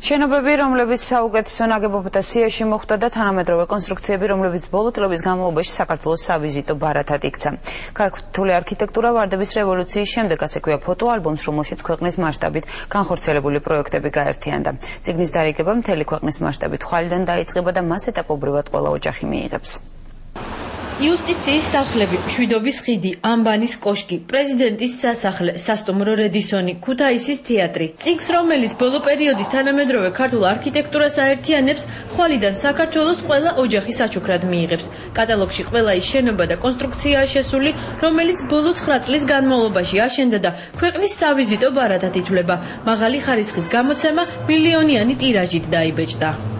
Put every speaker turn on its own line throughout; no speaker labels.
შენობები, რომლებიც საუკეთესო ნაგებობათა სიაში მოხვდა და თანამედროვე კონსტრუქციები, რომლებიც ბოლო წლების განმავლობაში საქართველოს სავიზიტო ბარათად იქცა. ქართული არქიტექტურა ვარდების რევოლუციის შემდეგ, ასე ქვია ფოტოალბომს, რომელშიც ქვეყნის მასშტაბით განხორციელებული პროექტები გაერთიანდა. წიგნის დარიგება მთელი ქვეყნის მასშტაბით ხვალიდან დაიწყება და მას ეტაპობრივად ყველა ოჯახი მიიღებს.
იუსტიციის სახლები, მშვიდობის ხიდი, ამბანის კოშკი, პრეზიდენტის სასახლე, სასტუმრო რედისონი, ქუთაისის თეატრი. წიგნს, რომელიც ბოლო პერიოდის თანამედროვე ქართულ არქიტექტურას აერთიანებს, ხვალიდან საქართველოს ყველა ოჯახი საჩუქრად მიიღებს. კატალოგში ყველა ის შენობა და კონსტრუქციაა შესული, რომელიც ბოლო 9 წლის განმავლობაში აშენდა და ქვეყნის სავიზიტო ბარათად ითვლება. მაღალი ხარისხის გამოცემა მილიონიანი ტირაჟით დაიბეჭდა.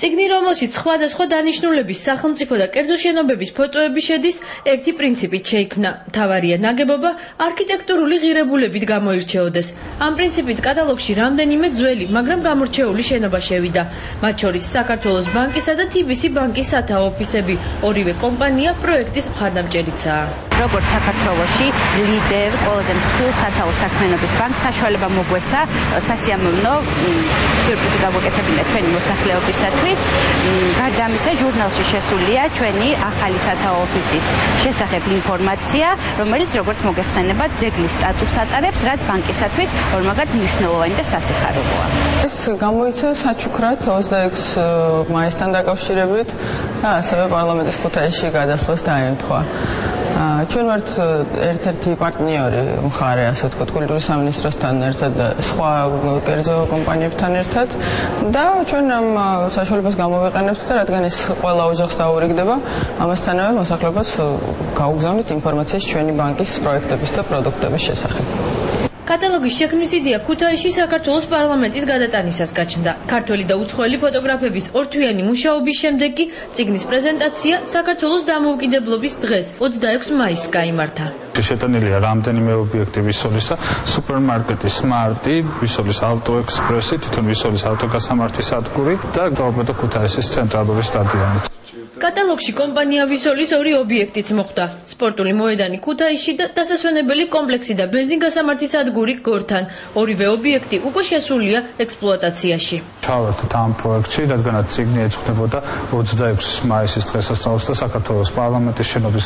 წიგნი, რომელშიც სხვადასხვა დანიშნულების სახელმწიფო და კერძო შენობების ფოტოები შედის, ერთი პრინციპით შეიქმნა. მთავარია ნაგებობა არქიტექტურული ღირებულებით გამოირჩეოდეს. ამ პრინციპით კატალოგში რამდენიმე ძველი, მაგრამ გამორჩეული შენობა შევიდა. მათ შორის საქართველოს ბანკისა და TBC ბანკის სათაო ოფისები. ორივე კომპანია პროექტის მხარდამჭერიცაა.
როგორც საქართველოში ლიდერ ყველაზე მსხვილ სათაო საქმიანობის ბანკს საშუალება მოგვეცა სასიამოვნო სიურპრიზი გავაკეთებინა ჩვენი მოსახლეობისათვის. გარდა ამისა, ჟურნალში შესულია ჩვენი ახალი სათაო ოფისის შესახებ ინფორმაცია, რომელიც როგორც მოგეხსენებათ, ძეგლის სტატუსს ატარებს, რაც ბანკისათვის ორმაგად მნიშვნელოვანი და სასიხარულოა.
ეს გამოიცა საჩუქრად 26 მაისთან დაკავშირებით და ასევე პარლამენტის ქუთაისში გადასვლას დაემთხვა. ჩვენ ვართ ერთ-ერთი პარტნიორი მხარე, ასე ვთქვათ, კულტურის სამინისტროსთან ერთად და სხვა კერძო კომპანიებთან ერთად და ჩვენ ამ საშუალებას გამოვიყენებთ და რადგან ეს ყველა ოჯახს დაურიგდება, ამასთანავე მოსახლეობას გაუგზავნით ინფორმაციას ჩვენი ბანკის პროექტების და პროდუქტების შესახებ.
კატალოგის შექმნის იდეა ქუთაისში საქართველოს პარლამენტის გადატანისას გაჩნდა. ქართველი და უცხოელი ფოტოგრაფების ორთვიანი მუშაობის შემდეგ კი წიგნის პრეზენტაცია საქართველოს დამოუკიდებლობის დღეს 26 მაისს გაიმართა.
შეტანილია რამდენიმე ობიექტი ვისოლისა, სუპერმარკეტი სმარტი, ვისოლის ავტოექსპრესი, თვითონ ვისოლის ავტოგასამართის სადგური და ტორპედო ქუთაისის ცენტრალური სტადიონი.
კატალოგში კომპანია ვისოლის ორი ობიექტიც მოხვდა. სპორტული მოედანი ქუთაისში და დასასვენებელი კომპლექსი და ბენზინგასამართის სადგური გორთან. ორივე ობიექტი უკვე შესულია ექსპლუატაციაში.
ჩავერთეთ ამ პროექტში, რადგანაც წიგნი ეძღვნებოდა 26 მაისის დღესასწაულს და საქართველოს პარლამენტის შენობის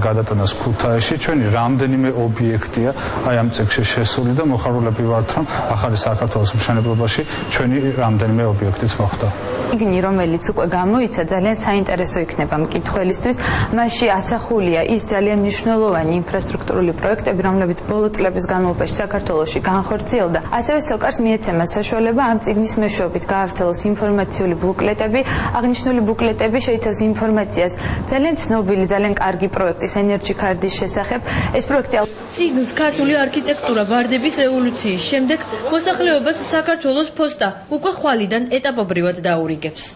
გადატანას ქუთაისში. ჩვენი რამდენიმე ობიექტია აი ამ წიგნში შესული და მოხარულები ვართ, რომ ახალი საქართველოს მშენებლობაში ჩვენი რამდენიმე ობიექტიც მოხვდა.
წიგნი, რომელიც უკვე გამოიცა, ძალიან საინტერესო იქნება მკითხველისთვის. მასში ასახულია ის ძალიან მნიშვნელოვანი ინფრასტრუქტურული პროექტები, რომლებიც ბოლო წლების განმავლობაში საქართველოში განხორციელდა. ასევე სოკარს მიეცემა საშუალება ამ წიგნის მეშვეობით გაავრცელოს ინფორმაციული ბუკლეტები. აღნიშნული ბუკლეტები შეიცავს ინფორმაციას ძალიან ცნობილი, ძალიან კარგი პროექტის ენერჯი ქარდის შესახებ. ეს პროექტი
წიგნს ქართული არქიტექტურა ვარდების რევოლუციის შემდეგ მოსახლეობას საქართველოს ფოსტა უკვე ხვალიდან ეტაპობრივად დაურიგებს.